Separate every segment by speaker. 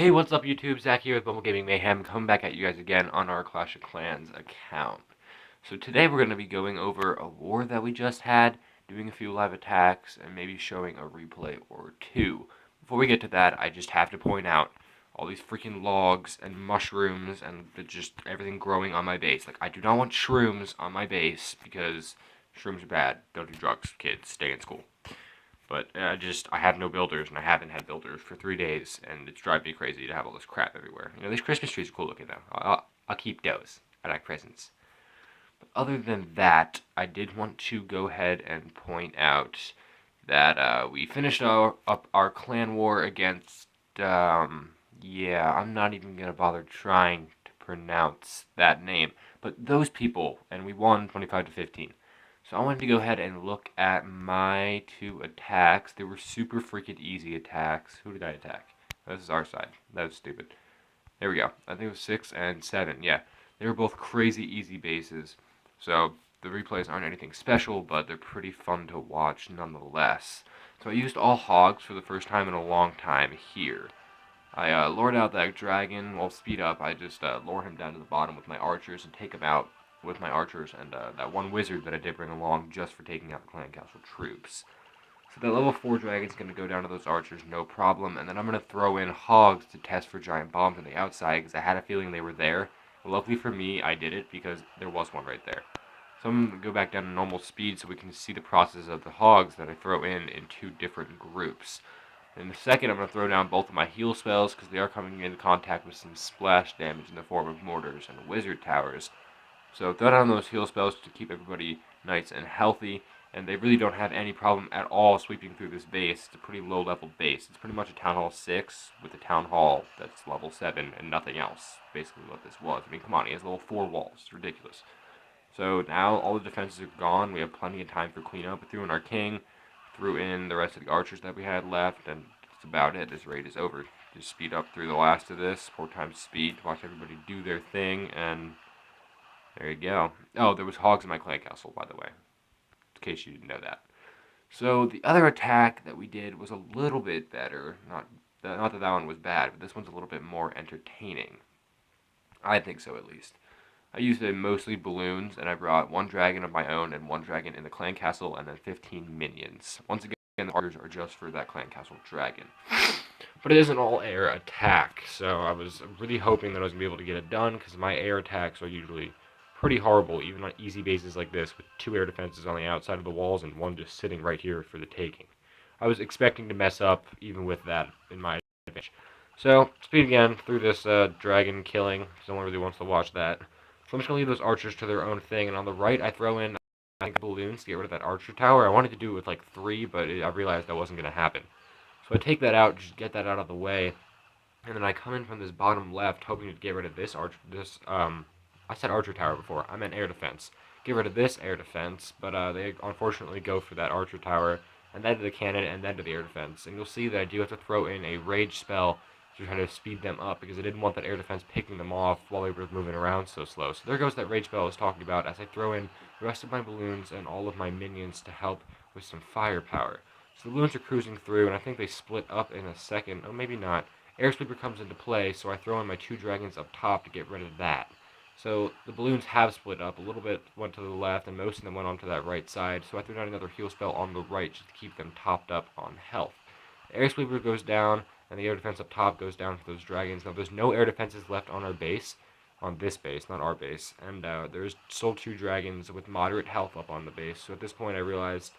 Speaker 1: Hey, what's up YouTube? Zach here with Bumble Gaming Mayhem, coming back at you guys again on our Clash of Clans account. So today we're going to be going over a war that we just had, doing a few live attacks, and maybe showing a replay or two. Before we get to that, I just have to point out all these freaking logs and mushrooms and just everything growing on my base. Like, I do not want shrooms on my base because shrooms are bad. Don't do drugs, kids. Stay in school. But I have no builders, and I haven't had builders for 3 days, and it's driving me crazy to have all this crap everywhere. These Christmas trees are cool looking, though. I'll keep those. I like presents. But other than that, I did want to go ahead and point out that we finished up our clan war against, yeah, I'm not even going to bother trying to pronounce that name. But those people, and we won 25-15. So I wanted to go ahead and look at my two attacks. They were super freaking easy attacks. Who did I attack? This is our side. That was stupid. There we go. I think it was 6 and 7. Yeah, they were both crazy easy bases. So the replays aren't anything special, but they're pretty fun to watch nonetheless. So I used all hogs for the first time in a long time here. I lured out that dragon. Well, speed up. I just lure him down to the bottom with my archers and take him out with my archers and that one wizard that I did bring along just for taking out the clan castle troops. So that level 4 dragon's going to go down to those archers, no problem. And then I'm going to throw in hogs to test for giant bombs on the outside because I had a feeling they were there. Luckily for me, I did it because there was one right there. So I'm going to go back down to normal speed so we can see the process of the hogs that I throw in two different groups. In a second, I'm going to throw down both of my heal spells because they are coming into contact with some splash damage in the form of mortars and wizard towers. So throw down those heal spells to keep everybody nice and healthy, and they really don't have any problem at all sweeping through this base. It's a pretty low level base. It's pretty much a Town Hall 6 with a Town Hall that's level 7 and nothing else. Basically what this was. I mean, come on, he has level 4 walls. It's ridiculous. So now all the defenses are gone. We have plenty of time for cleanup. We threw in our king, threw in the rest of the archers that we had left, and that's about it. This raid is over. Just speed up through the last of this, 4 times speed to watch everybody do their thing, and there you go. Oh, there was hogs in my clan castle, by the way, in case you didn't know that. So the other attack that we did was a little bit better. Not that one was bad, but this one's a little bit more entertaining. I think so, at least. I used mostly balloons, and I brought one dragon of my own and one dragon in the clan castle, and then 15 minions. Once again, the archers are just for that clan castle dragon. But it is an all-air attack, so I was really hoping that I was going to be able to get it done, because my air attacks are usually pretty horrible, even on easy bases like this, with 2 air defenses on the outside of the walls and one just sitting right here for the taking. I was expecting to mess up, even with that in my advantage. So, speed again through this dragon killing, because no one really wants to watch that. So I'm just going to leave those archers to their own thing, and on the right I throw in, I think, balloons to get rid of that archer tower. I wanted to do it with like 3, but I realized that wasn't going to happen. So I take that out, just get that out of the way, and then I come in from this bottom left, hoping to get rid of this I said archer tower before, I meant air defense. Get rid of this air defense, but they unfortunately go for that archer tower, and then to the cannon, and then to the air defense. And you'll see that I do have to throw in a rage spell to try to speed them up, because I didn't want that air defense picking them off while they were moving around so slow. So there goes that rage spell I was talking about, as I throw in the rest of my balloons and all of my minions to help with some firepower. So the balloons are cruising through, and I think they split up in a second. Oh, maybe not. Air Sweeper comes into play, so I throw in my 2 dragons up top to get rid of that. So the balloons have split up. A little bit went to the left, and most of them went onto that right side. So I threw down another heal spell on the right just to keep them topped up on health. The air sweeper goes down, and the air defense up top goes down for those dragons. Now there's no air defenses left on our base, on this base, not our base. And there's still 2 dragons with moderate health up on the base. So at this point I realized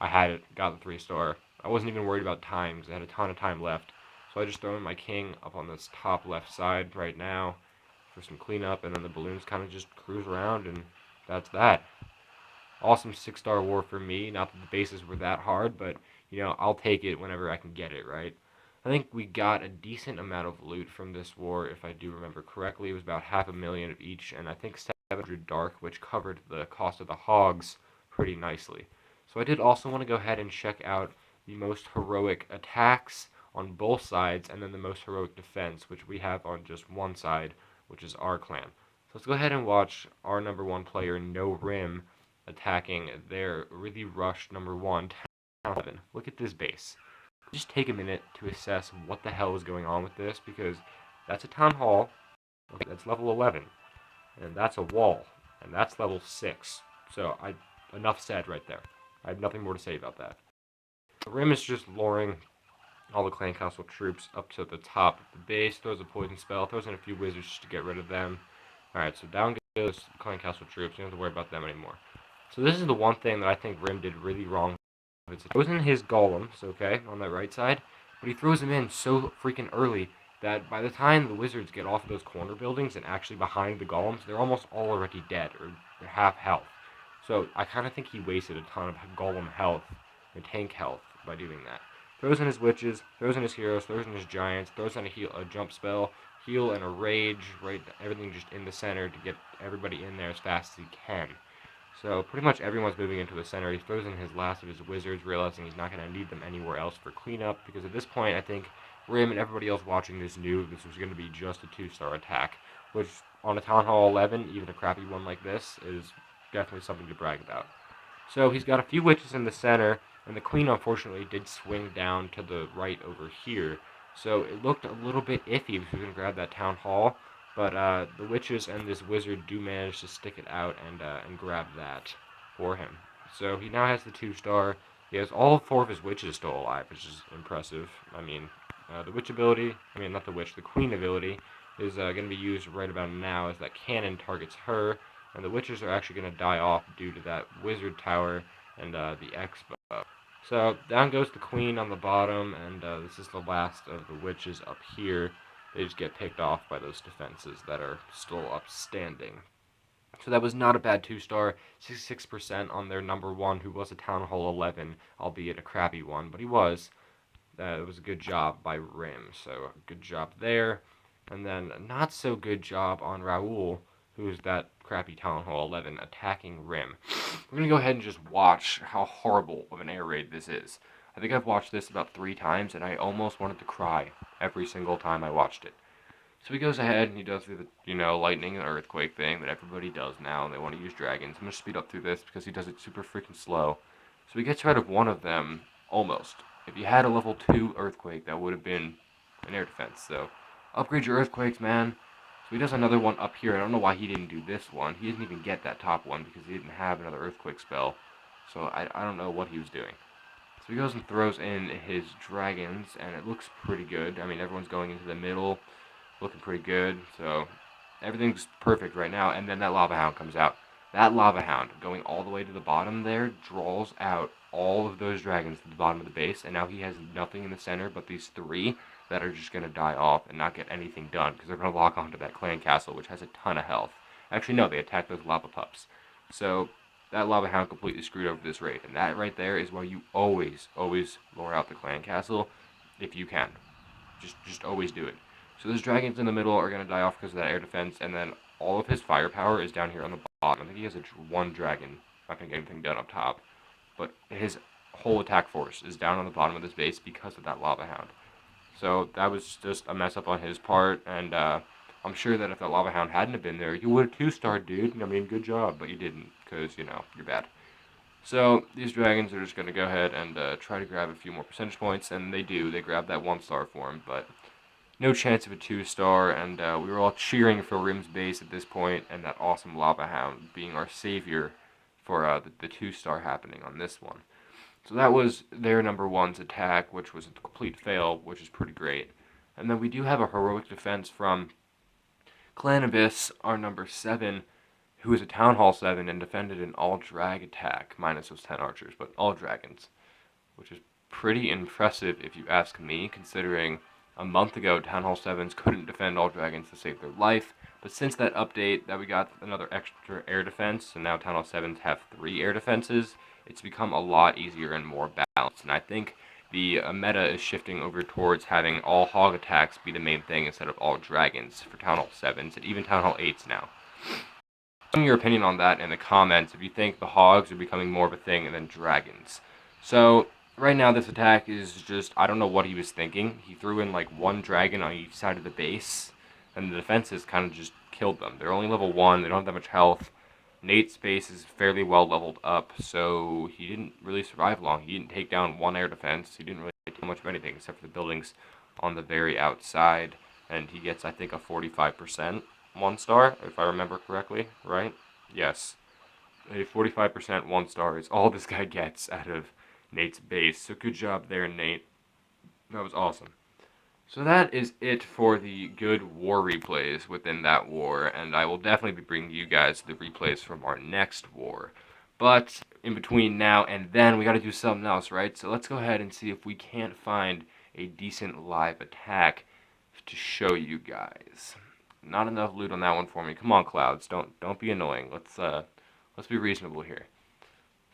Speaker 1: I had it, got the 3-star. I wasn't even worried about time because I had a ton of time left. So I just throw in my king up on this top left side right now for some cleanup, and then the balloons kind of just cruise around, and that's that. Awesome 6-star war for me. Not that the bases were that hard, but, I'll take it whenever I can get it, right? I think we got a decent amount of loot from this war, if I do remember correctly. It was about 500,000 of each, and I think 700 dark, which covered the cost of the hogs pretty nicely. So I did also want to go ahead and check out the most heroic attacks on both sides, and then the most heroic defense, which we have on just one side, which is our clan. So let's go ahead and watch our number 1 player, No Rim, attacking their really rushed number 1, Town 11. Look at this base. Just take a minute to assess what the hell is going on with this, because that's a town hall, that's level 11, and that's a wall, and that's level 6. So enough said right there. I have nothing more to say about that. The Rim is just luring all the Clan Castle troops up to the top of the base, throws a poison spell, throws in a few wizards just to get rid of them. Alright, so down goes the Clan Castle troops. You don't have to worry about them anymore. So this is the one thing that I think Rim did really wrong. He throws in his golems, okay, on that right side, but he throws them in so freaking early that by the time the wizards get off of those corner buildings and actually behind the golems, they're almost all already dead, or they're half health. So I kind of think he wasted a ton of golem health and tank health by doing that. Throws in his witches, throws in his heroes, throws in his giants, throws in a jump spell, heal, and a rage, right? Everything just in the center to get everybody in there as fast as he can. So pretty much everyone's moving into the center. He throws in his last of his wizards, realizing he's not going to need them anywhere else for cleanup, because at this point I think Rim and everybody else watching this knew this was going to be just a 2-star attack, which on a Town Hall 11, even a crappy one like this, is definitely something to brag about. So he's got a few witches in the center, and the queen unfortunately did swing down to the right over here. So it looked a little bit iffy if he was going to grab that town hall, but the witches and this wizard do manage to stick it out and grab that for him. So he now has the 2-star. He has all 4 of his witches still alive, which is impressive. I mean, the witch ability, not the witch, the queen ability is going to be used right about now as that cannon targets her, and the witches are actually going to die off due to that wizard tower and the X-bow. So down goes the queen on the bottom, and this is the last of the witches up here. They just get picked off by those defenses that are still upstanding. So that was not a bad 2-star, 66% on their number 1, who was a Town Hall 11, albeit a crappy one, but he was. It was a good job by Rim, so good job there. And then not so good job on Raoul, who's that crappy Town Hall 11 attacking Rim. We're going to go ahead and just watch how horrible of an air raid this is. I think I've watched this about 3 times, and I almost wanted to cry every single time I watched it. So he goes ahead and he does the, lightning and earthquake thing that everybody does now, and they want to use dragons. I'm going to speed up through this because he does it super freaking slow. So he gets rid of one of them, almost. If you had a level 2 earthquake, that would have been an air defense. So upgrade your earthquakes, man. So he does another one up here. I don't know why he didn't do this one. He didn't even get that top one because he didn't have another earthquake spell. So I don't know what he was doing. So he goes and throws in his dragons, and it looks pretty good. I mean, everyone's going into the middle, looking pretty good. So everything's perfect right now. And then that lava hound comes out. That lava hound going all the way to the bottom there draws out all of those dragons to the bottom of the base, and now he has nothing in the center but these 3 that are just going to die off and not get anything done because they're going to lock onto that clan castle, which has a ton of health. Actually, no, they attack those lava pups. So that lava hound completely screwed over this raid, and that right there is why you always lure out the clan castle if you can. Just always do it. So those dragons in the middle are going to die off because of that air defense, and then all of his firepower is down here on the bottom. I think he has one dragon. Not going to get anything done up top. But his whole attack force is down on the bottom of this base because of that lava hound. So that was just a mess up on his part, and I'm sure that if that lava hound hadn't have been there, you would have 2-starred, dude. I mean, good job, but you didn't, because, you're bad. So these dragons are just going to go ahead and try to grab a few more percentage points, and they do. They grab that 1-star for him, but no chance of a 2-star, and we were all cheering for Rim's base at this point, and that awesome lava hound being our savior for the 2-star happening on this one. So that was their number 1's attack, which was a complete fail, which is pretty great. And then we do have a heroic defense from Clan Abyss, our number 7, who is a Town Hall 7 and defended an all-drag attack, minus those 10 archers, but all dragons, which is pretty impressive if you ask me, considering a month ago Town Hall 7s couldn't defend all dragons to save their life, but since that update that we got another extra air defense, and now Town Hall 7s have 3 air defenses, it's become a lot easier and more balanced, and I think the meta is shifting over towards having all hog attacks be the main thing instead of all dragons for Town Hall 7s, and even Town Hall 8s now. Tell me your opinion on that in the comments if you think the hogs are becoming more of a thing than dragons. So, right now this attack is just, I don't know what he was thinking. He threw in like 1 dragon on each side of the base, and the defenses kind of just killed them. They're only level 1, they don't have that much health. Nate's base is fairly well leveled up, so he didn't really survive long. He didn't take down 1 air defense, he didn't really take much of anything except for the buildings on the very outside. And he gets, I think, a 45% 1-star, if I remember correctly, right? Yes. A 45% 1-star is all this guy gets out of Nate's base. So good job there, Nate. That was awesome. So that is it for the good war replays within that war, and I will definitely be bringing you guys the replays from our next war. But in between now and then, we got to do something else, right? So let's go ahead and see if we can't find a decent live attack to show you guys. Not enough loot on that one for me. Come on, Clouds, don't be annoying. Let's be reasonable here.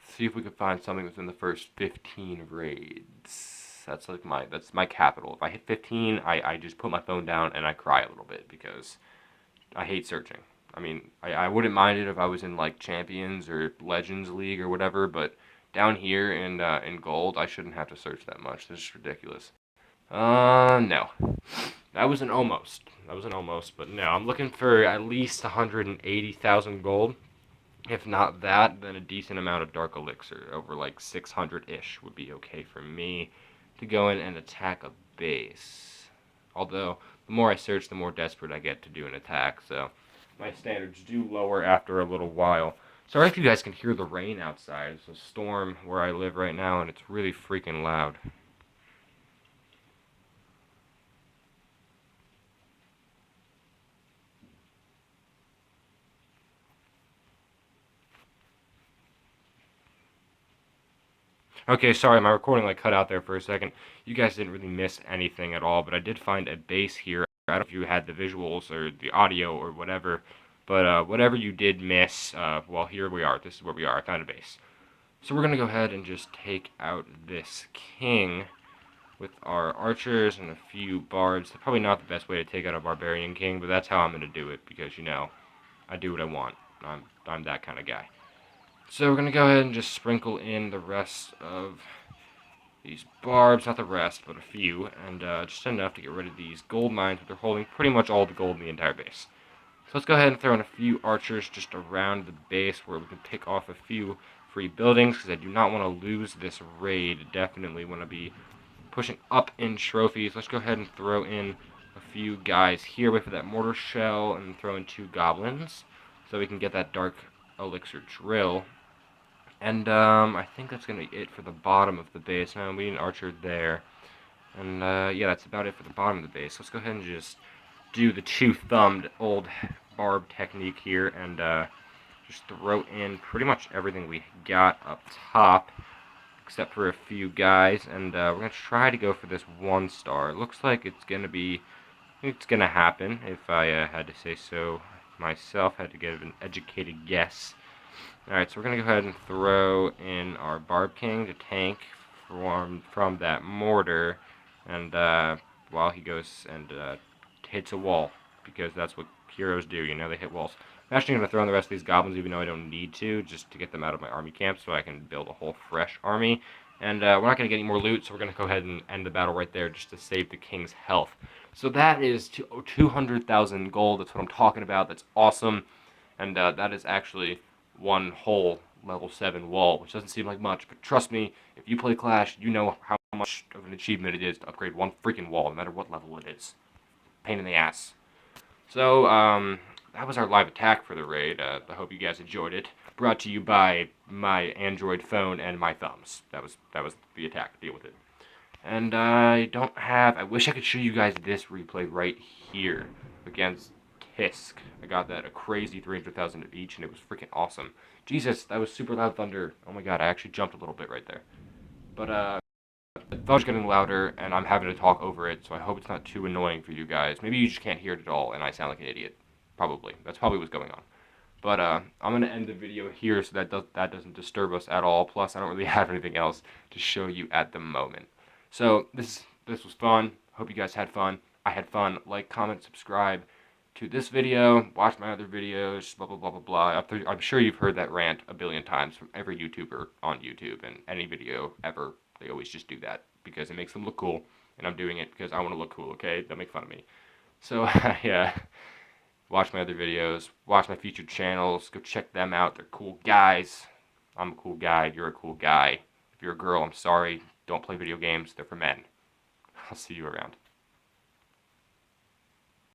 Speaker 1: See if we can find something within the first 15 raids. That's my capital. If I hit 15, I just put my phone down and I cry a little bit because I hate searching. I mean, I wouldn't mind it if I was in like Champions or Legends League or whatever, but down here in Gold, I shouldn't have to search that much. This is ridiculous. No. That was an almost. That was an almost, but no. I'm looking for at least 180,000 gold. If not that, then a decent amount of Dark Elixir, over like 600-ish, would be okay for me to go in and attack a base. Although, the more I search, the more desperate I get to do an attack, so my standards do lower after a little while. Sorry if you guys can hear the rain outside. It's a storm where I live right now, and it's really freaking loud. Okay, sorry, my recording like cut out there for a second. You guys didn't really miss anything at all, but I did find a base here. I don't know if you had the visuals or the audio or whatever, but whatever you did miss, well, here we are. This is where we are. I found a base. So we're going to go ahead and just take out this king with our archers and a few bards. Probably not the best way to take out a barbarian king, but that's how I'm going to do it because, you know, I do what I want. I'm that kind of guy. So we're going to go ahead and just sprinkle in the rest of these barbs, not the rest, but a few, and just enough to get rid of these gold mines, but they're holding pretty much all the gold in the entire base. So let's go ahead and throw in a few archers just around the base where we can pick off a few free buildings, because I do not want to lose this raid. Definitely want to be pushing up in trophies. Let's go ahead and throw in a few guys here. Wait for that mortar shell, and throw in 2 goblins, so we can get that dark elixir drill. And I think that's going to be it for the bottom of the base. Now, we need an archer there. And yeah, that's about it for the bottom of the base. Let's go ahead and just do the 2-thumbed old barb technique here. And just throw in pretty much everything we got up top. Except for a few guys. And we're going to try to go for this 1-star. It looks like it's going to happen, if I had to say so myself. Had to give an educated guess. Alright, so we're going to go ahead and throw in our Barb King to tank from that mortar, and while he goes and hits a wall, because that's what heroes do, you know, they hit walls. I'm actually going to throw in the rest of these goblins, even though I don't need to, just to get them out of my army camp, so I can build a whole fresh army. And we're not going to get any more loot, so we're going to go ahead and end the battle right there, just to save the king's health. So that is 200,000 gold, that's what I'm talking about, that's awesome, and that is actually one whole level 7 wall, which doesn't seem like much, but trust me, if you play Clash, you know how much of an achievement it is to upgrade one freaking wall, no matter what level it is. Pain in the ass. So, that was our live attack for the raid. I hope you guys enjoyed it. Brought to you by my Android phone and my thumbs. That was the attack. Deal with it. And I wish I could show you guys this replay right here against Tisk. I got that a crazy 300,000 of each, and it was freaking awesome. Jesus, that was super loud thunder. Oh my god, I actually jumped a little bit right there. But the thunder's getting louder, and I'm having to talk over it, so I hope it's not too annoying for you guys. Maybe you just can't hear it at all, and I sound like an idiot. Probably. That's probably what's going on. But I'm gonna end the video here so that doesn't disturb us at all. Plus, I don't really have anything else to show you at the moment. So this was fun. Hope you guys had fun. I had fun. Like, comment, subscribe to this video. Watch my other videos. Blah blah blah blah blah. I'm sure you've heard that rant a billion times from every YouTuber on YouTube, and any video ever. They always just do that because it makes them look cool, and I'm doing it because I want to look cool. Okay, don't make fun of me. So yeah. Watch my other videos. Watch my featured channels. Go check them out. They're cool guys. I'm a cool guy. You're a cool guy. If you're a girl, I'm sorry. Don't play video games. They're for men. I'll see you around.